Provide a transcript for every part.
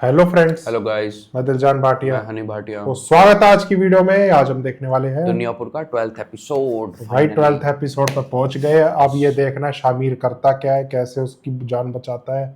Hello friends, hello guys, मैं दिलजान भाटिया। मैं हनी भाटिया। तो स्वागत है आज की वीडियो में। आज हम देखने वाले हैं दुनियापुर का 12th एपिसोड। तो भाई 12th एपिसोड पर पहुंच गए। अब ये देखना है शामिर करता क्या है, कैसे उसकी जान बचाता है।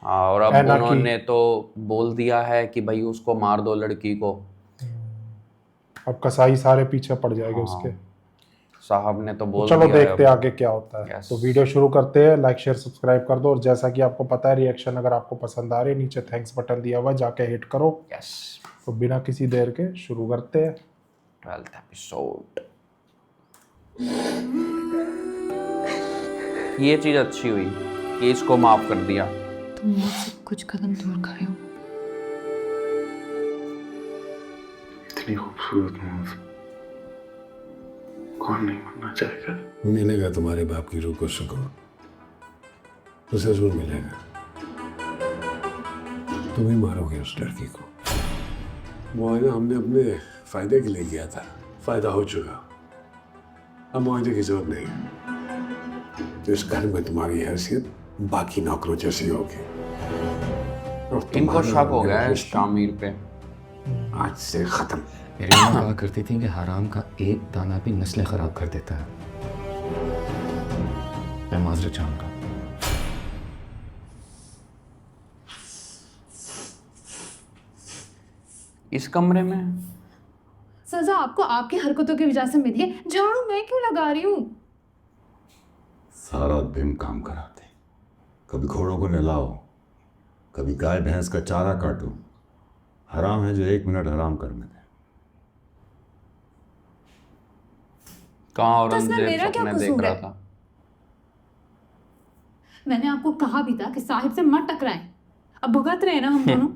हाँ, और अब ऐना की उन्होंने तो बोल दिया है कि भाई उसको मार दो लड़की को। अब कसाई सारे पीछे पड़ जाएंगे उसके। हाँ, साहब ने तो तो बोल चलो दिया है देखते हैं अब। आगे क्या होता है। यस। तो वीडियो शुरू करते हैं। लाइक शेयर सब्सक्राइब कर दो, और जैसा कि आपको पता है रिएक्शन अगर आपको पसंद आ रही है नीचे थैंक्स बटन दिया हुआ है, जाके हिट करो। यस। तो बिना किसी देर के शुरू करते हैं। 12th episode. ये चीज अच्छी हुई कि इसको माफ कर दिया। तुम मुझसे कुछ कदम दूर खड़े हो। इतनी खूबसूरत मौत कौन नहीं मरना चाहेगा। मिलेगा तुम्हारे बाप की रूह को सुकून, तो जरूर मिलेगा। तुम ही मारोगे उस लड़की को। मुआयना हमने अपने फायदे के लिए किया था, फायदा हो चुका। अब मुआयने की जरूरत नहीं है। तो इस घर में तुम्हारी हैसियत बाकी नौकरों जैसी होगी। और इनको तुम्हारा शक हो और गया मेरा है रिश्ता शामिर पे। आज से खत्म। मेरी माँ कहा करती थी कि हराम का एक दाना भी नस्लें खराब कर देता है। मैं माजरत चाहूंगा। इस कमरे में सजा आपको आपकी हरकतों की वजह से मिली है। झाड़ू मैं क्यों लगा रही हूँ? सारा दिन काम कराते, कभी घोड़ों को नहलाओ, कभी गाय भैंस का चारा काटो। हराम है जो 1 मिनट आराम करने दे। कहाँ तो इसमें औरंगजेब मेरा क्या सपने देख कसूर रहा है? था। मैंने आपको कहा भी था कि साहिब से मत टकराएं। अब भुगत रहे हैं ना हम दोनों।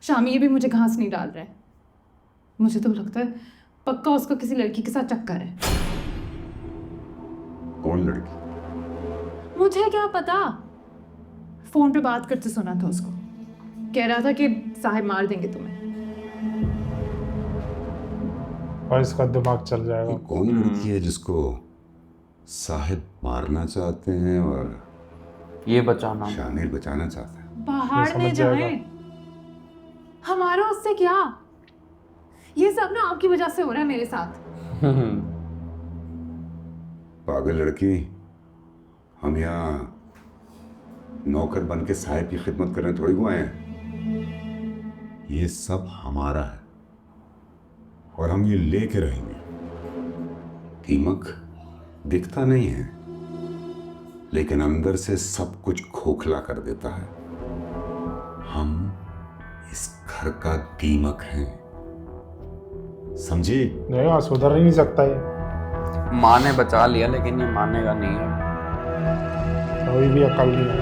शामी ये भी मुझे घास नहीं डाल रहा है। मुझे तो लगता है पक्का उसको किसी लड़की के साथ चक्कर है। कौन लड़की? मुझे क्या पता, फोन पे बात करते सुना था उसको। कह रहा था कि साहिब मार देंगे तुम्हें। और इसका दिमाग चल जाएगा। कौन लड़की है जिसको साहिब मारना चाहते हैं और ये बचाना। शामिर बचाना चाहते हैं? पहाड़ समझ में जाएगा। जाए, हमारा उससे क्या? ये सब ना आपकी वजह से हो रहा है मेरे साथ। पागल लड़की, हम यहाँ नौकर बन के साहिब की खिदमत करने थोड़ी को आए हैं। ये सब हमारा है और हम ये लेके रहेंगे। कीमक दिखता नहीं है, लेकिन अंदर से सब कुछ खोखला कर देता है। हम इस घर का कीमक हैं, समझी? नहीं, सुधर ही नहीं सकता ये। माँ ने बचा लिया लेकिन ये मानेगा नहीं है। कोई भी अकल नहीं है।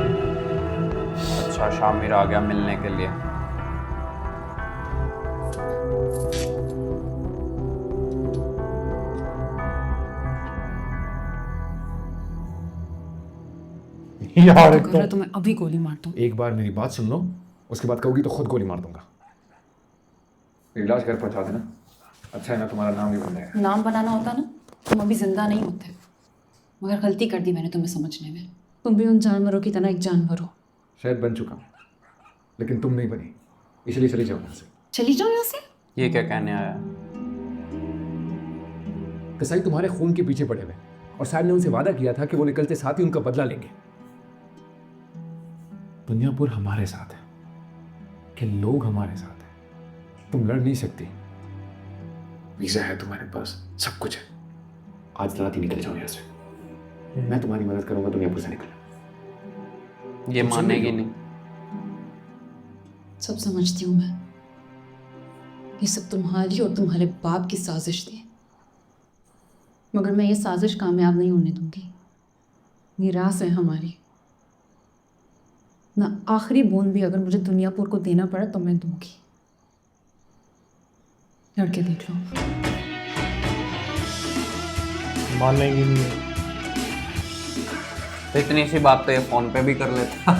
अच्छा, शामिर आ गया मिलने के लिए। यार तो एक कर रहा तो तो मैं अभी गोली मारता हूँ। एक बार मेरी बात सुन लो, उसके बाद कहोगी तो खुद गोली मार दूंगा। मेरी लाश घर पहुंचा देना। अच्छा है ना, तुम्हारा नाम भी बन जाएगा। नाम बनाना होता ना, तुम अभी जिंदा नहीं होते। मगर गलती कर दी मैंने तुम्हें समझने में। तुम भी उन जानवरों की तरह एक जानवर हो। शायद बन चुका हूं, लेकिन तुम नहीं बनी, इसलिए चली जाओ यहाँ से। चली जाओ यहाँ से। ये क्या कहने आया? कसाई तुम्हारे खून के पीछे पड़े हुए, और साहब ने उनसे वादा किया था कि वो निकलते साथ ही उनका बदला लेंगे। दुनियापुर हमारे साथ है कि लोग हमारे साथ हैं। तुम लड़ नहीं सकती। वीजा है तुम्हारे पास, सब कुछ है। आज रात ही निकल जाओ यहाँ से। मैं तुम्हारी मदद करूंगा दुनियापुर से निकल। ये मानेगी नहीं। सब समझती हूँ मैं। ये सब तुम्हारी और तुम्हारे बाप की साजिश थी, मगर मैं ये साजिश कामयाब नहीं होने दूंगी। निराश है हमारी ना। आखिरी बूंद भी अगर मुझे दुनियापुर को देना पड़ा तो मैं दूंगी। लड़के देख लो। मानेगी नहीं। तो इतनी सी बात तो ये फोन पे भी कर लेता।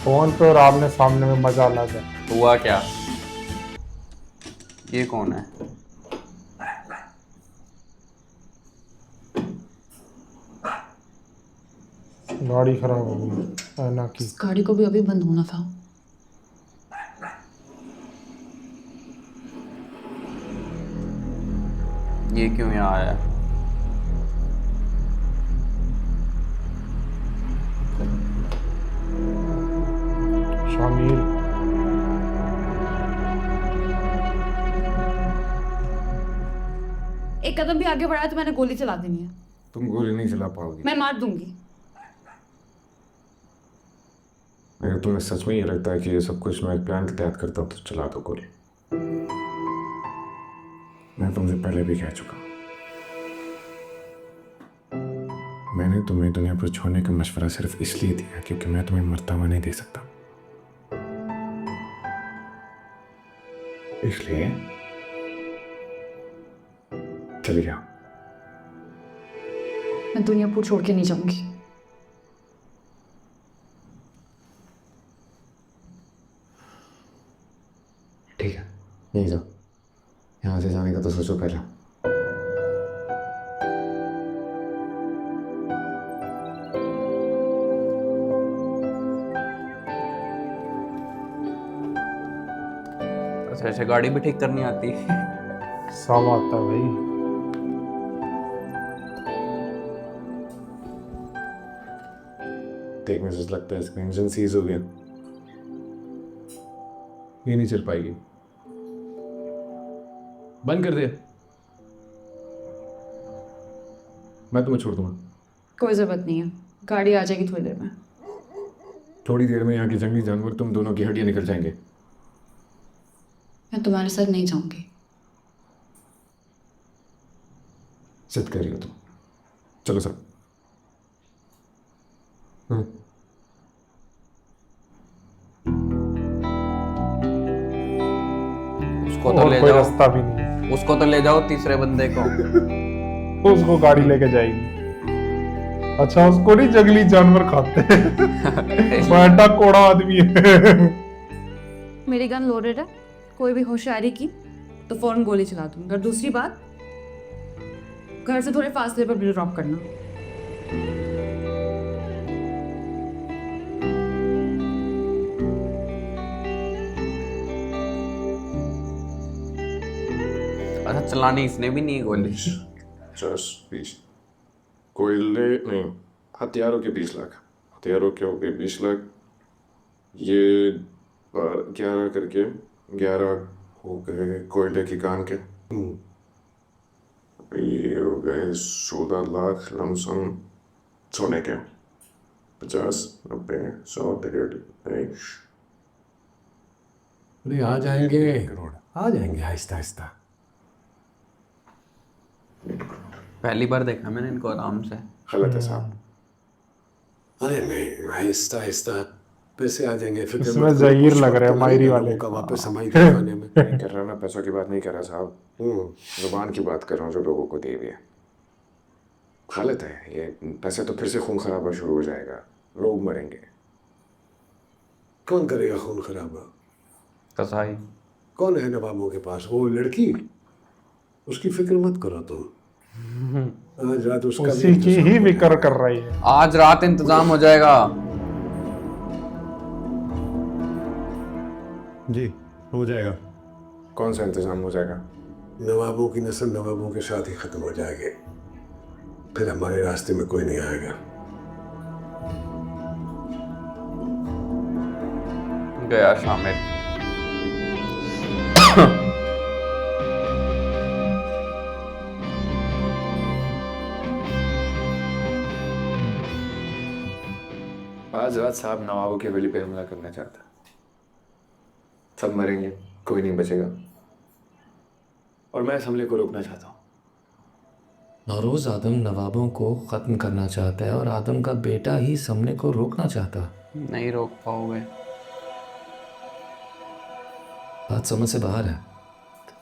फोन पे और आमने सामने में मजा अलग है। हुआ क्या? ये कौन है? गाड़ी खराब हो गई ऐना की। इस गाड़ी को भी अभी बंद होना था। ये क्यों यहाँ आया है? शामिल एक कदम भी आगे बढ़ाया तो मैंने गोली चला देनी है। तुम गोली नहीं चला पाओगी। मैं मार दूंगी। अगर तुम्हें सच में ये लगता है कि ये सब कुछ मैं एक प्लान के तहत करता हूँ तो चला दो गोली। मैं तुमसे पहले भी कह चुका हूँ, मैंने तुम्हें दुनिया पर छोड़ने का मशवरा सिर्फ इसलिए दिया क्योंकि मैं तुम्हें मरता हुआ नहीं दे सकता। इसलिए चले जाओ। मैं दुनिया को छोड़ के नहीं जाऊंगी। ठीक है, यही जाओ। यहाँ से जाने का तो सोचो पहले। अच्छा अच्छा, गाड़ी भी ठीक करनी आती है। सब आता है भाई। देखने से लगता है इसका इंजन सीज हो गया। ये नहीं चल पाएगी। बंद कर दे। मैं तुम्हें छोड़ दूंगा। कोई ज़रूरत नहीं है, गाड़ी आ जाएगी थोड़ी देर में। थोड़ी देर में यहाँ के जंगली जानवर तुम दोनों की हड्डियां निकल जाएंगे। मैं तुम्हारे साथ नहीं जाऊंगी। जिद कर रही हो तुम। चलो सर। उसको तो और ले कोई जाओ, रास्ता भी नहीं है। उसको तो ले जाओ, तीसरे बंदे को। उसको गाड़ी लेके जाएगी। अच्छा उसको नहीं जंगली जानवर खाते हैं। वो ऐसा कोड़ा आदमी है। मेरी गन लोडेड है, कोई भी होशियारी की तो फौरन गोली चला दूंगी। और दूसरी बात, घर से थोड़े फासले पर ड्रॉप करना। अच्छा, चलानी इसने भी नहीं है गोली। 20 कोयले नहीं, हथियारों के 20 लाख। हथियारों के हो गए 20 लाख। ये 11 करके 11 हो गए कोयले की कान के। ये हो गए 16 लाख लमसम सोने के। 50, 90, 100, 150। अरे आ जाएंगे करोड़, आ जाएंगे आहिस्ता आहिस्ता। पहली बार देखा मैंने इनको आराम से। गलत है साहब। अरे नहीं, आहिस्ता आहिस्ता पैसे आ जाएंगे। फिर इसमें जहीर लग रहा है मायरी वाले का वापस समाई करवाने में। नहीं कर रहा, मैं पैसों की बात नहीं कर रहा साहब। जुबान की बात कर रहा हूँ जो लोगों को दी हुई है। गलत है ये पैसे, तो फिर से खून खराबा शुरू हो जाएगा, लोग मरेंगे। कौन करेगा खून खराबा? कसाई। कौन है नवाबों के पास? वो लड़की, उसकी फिक्र मत करो तुम। आज रात उसका उसी की ही फिक्र कर रही है। आज रात इंतजाम हो जाएगा। जी हो जाएगा। कौन सा इंतजाम हो जाएगा? नवाबों की नस्ल नवाबों के साथ ही खत्म हो जाएगी। फिर हमारे रास्ते में कोई नहीं आएगा। गया शामिल। आज रात साहब नवाबों की हवेली पे हमला करना चाहता। सब मरेंगे, कोई नहीं बचेगा, और मैं इस हमले को रोकना चाहता हूँ। नौरोज आदम नवाबों को ख़त्म करना चाहता है और आदम का बेटा ही इस हमले को रोकना चाहता। नहीं रोक पाओगे। बात समझ से बाहर है।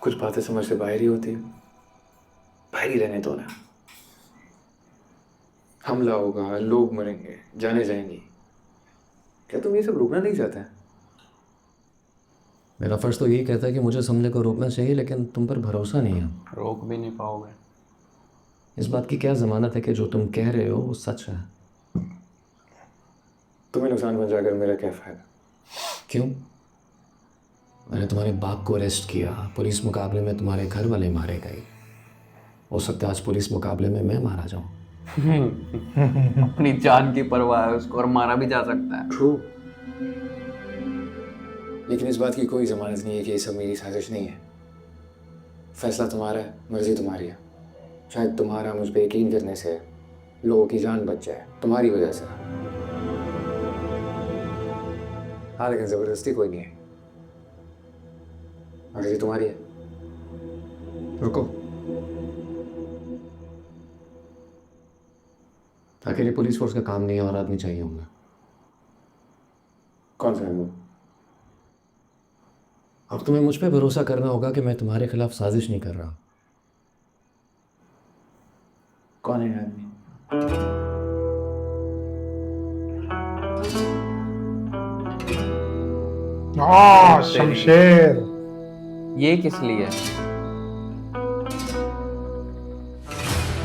कुछ बातें समझ से बाहर ही होती है। बाहर ही रहने दो ना। हमला होगा, लोग मरेंगे, जाने जाएंगी। क्या तुम ये सब रोकना नहीं चाहते? मेरा फ़र्ज तो यही कहता है कि मुझे इस हमले को रोकना चाहिए, लेकिन तुम पर भरोसा नहीं है। रोक भी नहीं पाओगे। इस बात की क्या ज़मानत है कि जो तुम कह रहे हो वो सच है? तुम्हें नुकसान पहुंचा कर मेरा क्या फायदा? क्यों? मैंने तुम्हारे बाप को अरेस्ट किया, पुलिस मुकाबले में तुम्हारे घर वाले मारे गए। हो सकता है आज पुलिस मुकाबले में मैं मारा जाऊं। अपनी जान की परवाह है उसको, और मारा भी जा सकता है। ट्रू, लेकिन इस बात की कोई जमानत नहीं है कि ये सब मेरी साजिश नहीं है। फैसला तुम्हारा है, मर्जी तुम्हारी है। शायद तुम्हारा मुझ पर यकीन करने से लोगों की जान बच जाए, तुम्हारी वजह से। हाँ, लेकिन ज़बरदस्ती कोई नहीं है, मर्जी तुम्हारी है। रुको, अकेले पुलिस फोर्स का काम नहीं है, और आदमी चाहिए होंगे। कौन सा है वो? अब तुम्हें मुझ पे भरोसा करना होगा कि मैं तुम्हारे खिलाफ साजिश नहीं कर रहा। कौन है आदमी? शमशेर। ये किस लिए?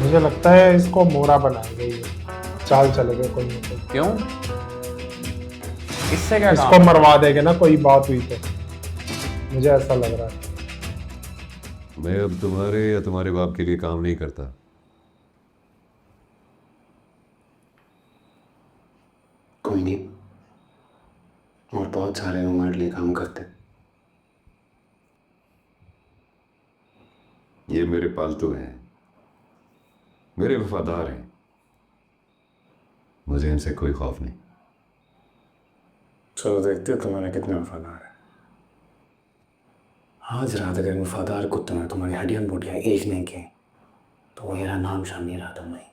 मुझे लगता है इसको मोरा बनाएंगे, ये चाल चलेगा कोई ना कोई। क्यों? इससे क्या इसको काम? मरवा देंगे ना, कोई बात हुई तो। मुझे ऐसा लग रहा है। मैं अब तुम्हारे या तुम्हारे बाप के लिए काम नहीं करता। कोई नहीं, और बहुत सारे लोग हमारे लिए काम करते। ये मेरे पालतू हैं, मेरे वफादार हैं, मुझे इनसे कोई खौफ नहीं। चलो देखते हो तुम्हारे कितने वफादार है। आज रात अगर वफादार कुत्ते ने तुम्हारी हड्डियां बोटियां एक नहीं की तो मेरा नाम शामिर आदम नहीं।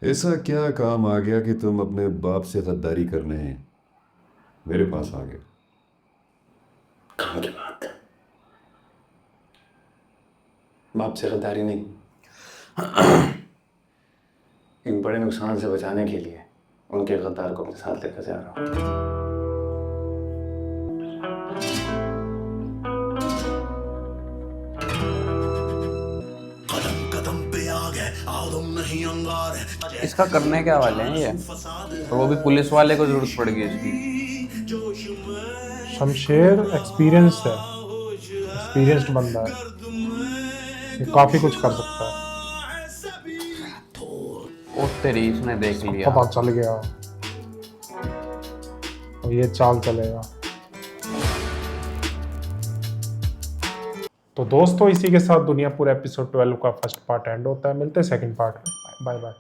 ऐसा क्या काम आ गया कि तुम अपने बाप से गद्दारी करने मेरे पास आ गए? काम की बात है, बाप से गद्दारी नहीं। एक बड़े नुकसान से बचाने के लिए उनके गद्दार को अपने साथ लेकर जा रहा हूँ। इसका करने क्या वाले हैं ये? और वो भी पुलिस वाले को जरूरत पड़ेगी इसकी। शमशेर एक्सपीरियंस है, एक्सपीरियंस्ड बंदा है, ये काफी कुछ कर सकता है। ओ तेरी, इसने देख लिया। पता चल गया और ये चाल चलेगा। तो दोस्तों, इसी के साथ दुनिया पूरा एपिसोड 12 का फर्स्ट पार्ट एंड होता है। मिलते हैं सेकंड पार्ट में। Bye bye.